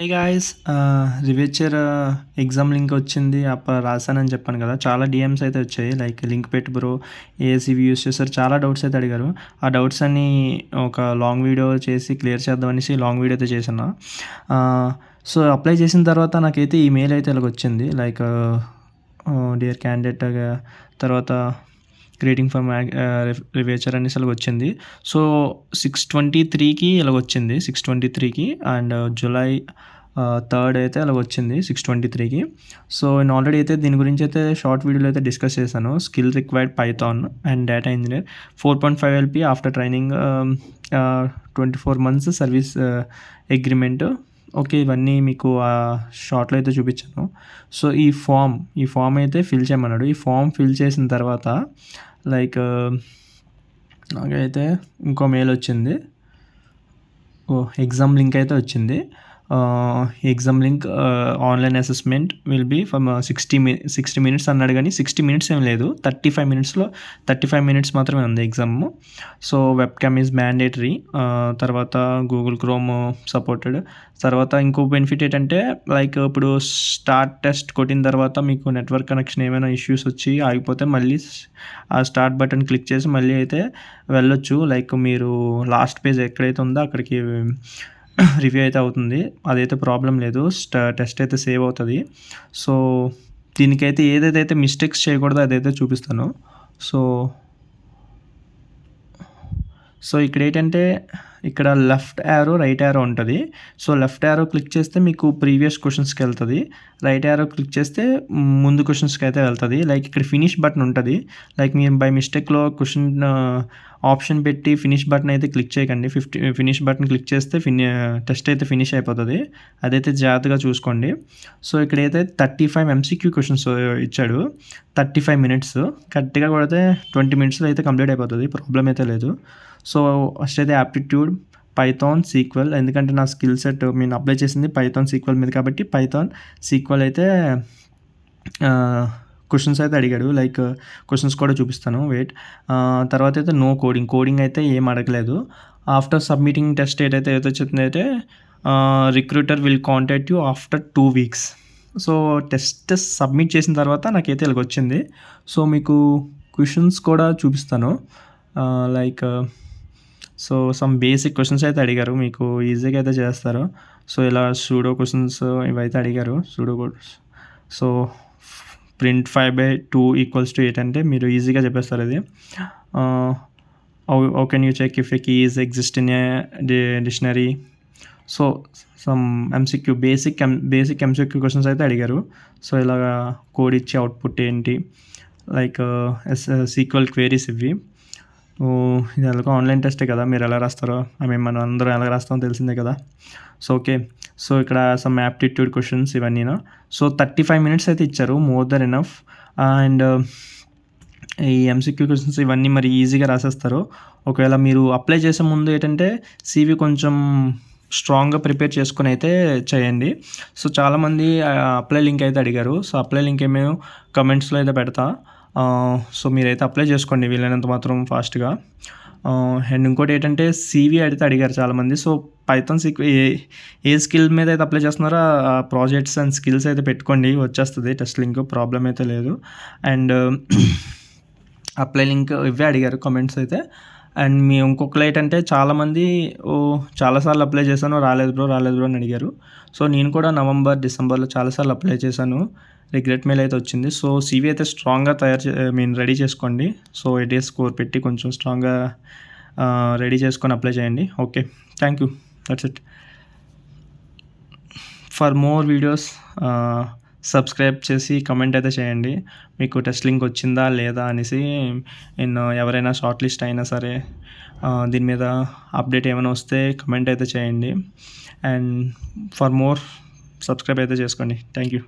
Hey guys రివేచర్ exam link వచ్చింది. రాసానని చెప్పాను కదా. చాలా డిఎమ్స్ అయితే వచ్చాయి. లైక్ లింక్ పెట్టి బ్రో ఏసీవి యూస్ చేస్తారు. చాలా డౌట్స్ అయితే అడిగారు. ఆ డౌట్స్ అన్ని ఒక లాంగ్ వీడియో చేసి క్లియర్ చేద్దామనేసి లాంగ్ వీడియో అయితే చేశాను. సో అప్లై చేసిన తర్వాత నాకైతే ఈ మెయిల్ అయితే ఇలాగ వచ్చింది. లైక్ డియర్ క్యాండిడేట్ తర్వాత గ్రేటింగ్ ఫర్ రివేచర్ అనేసి ఇలాగ వచ్చింది. సో 6/23కి ఇలాగ వచ్చింది. 6/23కి అండ్ జూలై 3rd అయితే అలాగ వచ్చింది 6/23కి. సో నేను ఆల్రెడీ అయితే దీని గురించి అయితే షార్ట్ వీడియోలో అయితే డిస్కస్ చేశాను. Skill required Python and data engineer 4.5 LP after training 24 months service agreement. Okay, ఇవన్నీ మీకు షార్ట్లో అయితే చూపించాను. సో ఈ ఫామ్ అయితే ఫిల్ చేయమన్నాడు. ఈ ఫామ్ ఫిల్ చేసిన తర్వాత లైక్ నాకైతే ఇంకో మెయిల్ వచ్చింది. ఎగ్జామ్ లింక్ అయితే వచ్చింది. Exam link online assessment will be from 60 minutes అన్నాడు, కానీ 60 minutes ఏం లేదు. 35 minutes మాత్రమే ఉంది exam. So web cam is mandatory. తర్వాత గూగుల్ క్రోమ్ సపోర్టెడ్. తర్వాత ఇంకో బెనిఫిట్ ఏంటంటే లైక్ ఇప్పుడు స్టార్ట్ టెస్ట్ కొట్టిన తర్వాత మీకు నెట్వర్క్ కనెక్షన్ ఏమైనా ఇష్యూస్ వచ్చి ఆగిపోతే మళ్ళీ ఆ స్టార్ట్ బటన్ క్లిక్ చేసి మళ్ళీ అయితే వెళ్ళొచ్చు. లైక్ మీరు లాస్ట్ పేజ్ ఎక్కడైతే ఉందో అక్కడికి రివ్యూ అయితే అవుతుంది. అదైతే ప్రాబ్లం లేదు. టెస్ట్ అయితే సేవ్ అవుతుంది. సో దీనికైతే ఏదైతే మిస్టేక్స్ చేయకూడదో అదైతే చూపిస్తాను. సో ఇక్కడ ఏంటంటే ఇక్కడ లెఫ్ట్ యారో రైట్ యారో ఉంటుంది. సో లెఫ్ట్ యారో క్లిక్ చేస్తే మీకు ప్రీవియస్ క్వశ్చన్స్కి వెళ్తుంది. రైట్ యారో క్లిక్ చేస్తే ముందు క్వశ్చన్స్కి అయితే వెళ్తుంది. లైక్ ఇక్కడ ఫినిష్ బటన్ ఉంటుంది. లైక్ మీరు బై మిస్టేక్లో క్వశ్చన్ ఆప్షన్ పెట్టి ఫినిష్ బటన్ అయితే క్లిక్ చేయకండి. ఫినిష్ బటన్ క్లిక్ చేస్తే టెస్ట్ అయితే ఫినిష్ అయిపోతుంది. అదైతే జాగ్రత్తగా చూసుకోండి. సో ఇక్కడైతే 35 MCQ క్వశ్చన్స్ ఇచ్చాడు. 35 minutes. కరెక్ట్గా కొడితే 20 minutesలో అయితే కంప్లీట్ అయిపోతుంది. ప్రాబ్లం అయితే లేదు. సో ఫస్ట్ అయితే యాప్టిట్యూడ్ పైథాన్ సీక్వెల్, ఎందుకంటే నా స్కిల్ సెట్ నేను అప్లై చేసింది పైథాన్ సీక్వెల్ మీద కాబట్టి పైథాన్ సీక్వెల్ అయితే క్వశ్చన్స్ అయితే అడిగాడు. లైక్ క్వశ్చన్స్ కూడా చూపిస్తాను, వెయిట్. తర్వాత అయితే నో కోడింగ్ అయితే ఏం అడగలేదు. ఆఫ్టర్ సబ్మిటింగ్ టెస్ట్ ఏదైతే వచ్చిందైతే recruiter will contact you after 2 weeks. So test submit చేసిన తర్వాత నాకైతే ఇలాగ వచ్చింది. సో మీకు క్వశ్చన్స్ కూడా చూపిస్తాను. Like so some basic questions అయితే అడిగారు, మీకు ఈజీగా అయితే చేస్తారు. సో ఇలా సూడో క్వశ్చన్స్ ఇవైతే అడిగారు. Pseudo codes. సో ప్రింట్ 5/2 = 8 అంటే మీరు ఈజీగా చెప్పేస్తారు ఇది. How can you check if a key is exist in a dictionary. So some MCQ basic MCQ questions అయితే అడిగారు. సో ఇలాగా కోడ్ ఇచ్చి అవుట్పుట్ ఏంటి, లైక్ SQL క్వేరీస్ ఇవి. ఇది ఎలాగో ఆన్లైన్ టెస్టే కదా, మీరు ఎలా రాస్తారో మనం అందరం ఎలా రాస్తామో తెలిసిందే కదా. సో ఓకే, సో ఇక్కడ సమ్ యాప్టిట్యూడ్ క్వశ్చన్స్ ఇవన్నీనా. సో 35 minutes అయితే ఇచ్చారు, మోర్ దెన్ ఎనఫ్. అండ్ ఈ MCQ క్వశ్చన్స్ ఇవన్నీ మరి ఈజీగా రాసేస్తారు. ఒకవేళ మీరు అప్లై చేసే ముందు ఏంటంటే CV కొంచెం స్ట్రాంగ్గా ప్రిపేర్ చేసుకొని అయితే చేయండి. సో చాలామంది అప్లై లింక్ అయితే అడిగారు. సో అప్లై లింక్ ఏమో కమెంట్స్లో అయితే పెడతా. సో మీరైతే అప్లై చేసుకోండి వీలైనంత మాత్రం ఫాస్ట్గా. అండ్ ఇంకోటి ఏంటంటే CV అయితే అడిగారు చాలామంది. సో పైథాన్ ఏ స్కిల్ మీద అయితే అప్లై చేస్తున్నారో ఆ ప్రాజెక్ట్స్ అండ్ స్కిల్స్ అయితే పెట్టుకోండి, వచ్చేస్తుంది టెస్ట్ లింక్, ప్రాబ్లం అయితే లేదు. అండ్ అప్లై లింక్ ఇవే అడిగారు కమెంట్స్ అయితే. అండ్ మీ ఇంకొకరు ఏంటంటే చాలామంది చాలాసార్లు అప్లై చేశాను, రాలేదు బ్రో అని అడిగారు. సో నేను కూడా నవంబర్ డిసెంబర్లో చాలాసార్లు అప్లై చేశాను, రిగ్రెట్ మెయిల్ అయితే వచ్చింది. సో CV అయితే స్ట్రాంగ్గా రెడీ చేసుకోండి. సో 8 days స్కోర్ పెట్టి కొంచెం స్ట్రాంగ్గా రెడీ చేసుకొని అప్లై చేయండి. Okay, thank you, that's it. For more videos subscribe చేసి కమెంట్ అయితే చేయండి, మీకు టెస్ట్ లింక్ వచ్చిందా లేదా అనేసి. ఎవరైనా షార్ట్ లిస్ట్ అయినా సరే దీని మీద అప్డేట్ ఏమైనా వస్తే కమెంట్ అయితే చేయండి. అండ్ ఫర్ మోర్ సబ్స్క్రైబ్ అయితే చేసుకోండి. Thank you.